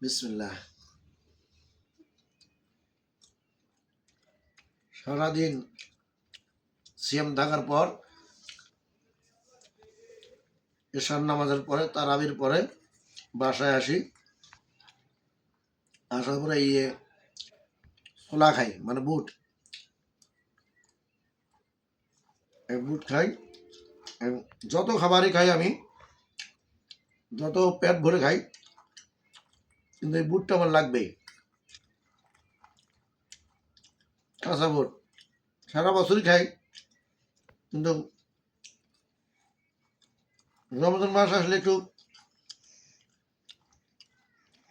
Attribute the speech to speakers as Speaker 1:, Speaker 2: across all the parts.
Speaker 1: বিসমিল্লাহ। সারাদিন সিয়াম থাকার পর এশার নামাজের পরে তারাবির পরে বাসায় আসি। আসার পরে ছোলা খাই, মানে বুট। বুট খাই, যত খাবারই খাই আমি, যত পেট ভরে খাই, কিন্তু এই বুটটা আমার লাগবেই। কাঁচা বুট সারা বছরই খাই, কিন্তু রমজান মাস আসলে একটু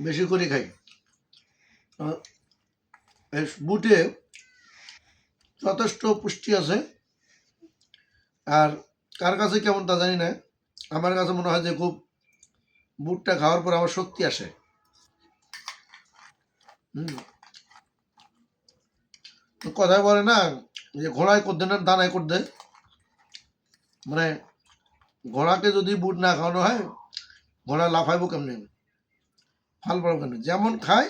Speaker 1: বেশি করে খাই। এই বুটে যথেষ্ট পুষ্টি আছে। আর কার কাছে কেমন তা জানি না, আমার কাছে মনে হয় যে খুব বুটটা খাওয়ার পর আমার শক্তি আসে। কথায় বলে না যে ঘোড়ায় করতে না দানায় করতে, মানে ঘোড়াকে যদি বুট না খাওয়ানো হয়, ঘোড়া লাফাইবো কেমনি, ফাল পাড়াবো কেমনি? যেমন খায়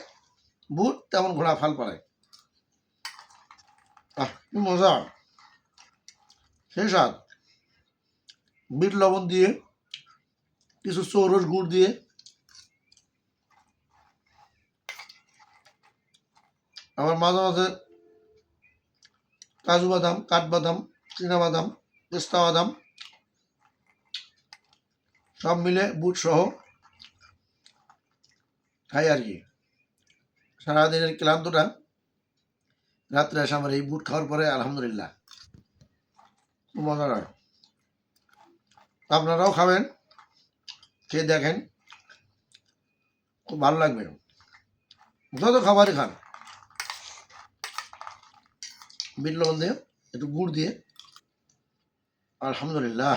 Speaker 1: বুট তেমন ঘোড়া ফাল পাড়ায়। কি মজা, সেই স্বাদ। বিট লবণ দিয়ে, কিছু চৌরস গুড় দিয়ে, আবার মাঝে মাঝে কাজু বাদাম, কাঠবাদাম, চীনা বাদাম, পেস্তা বাদাম সব মিলে বুট সহ খাই আর কি। সারাদিনের ক্লান্তটা রাত্রে আসে আমার এই বুট খাওয়ার পরে আলহামদুলিল্লাহ খুব মজা হয়। আপনারাও খাবেন, খেয়ে দেখেন, খুব ভালো লাগবে। যত খাবারই খান বিট লবণ দিয়ে, একটু গুড় দিয়ে, আলহামদুলিল্লাহ।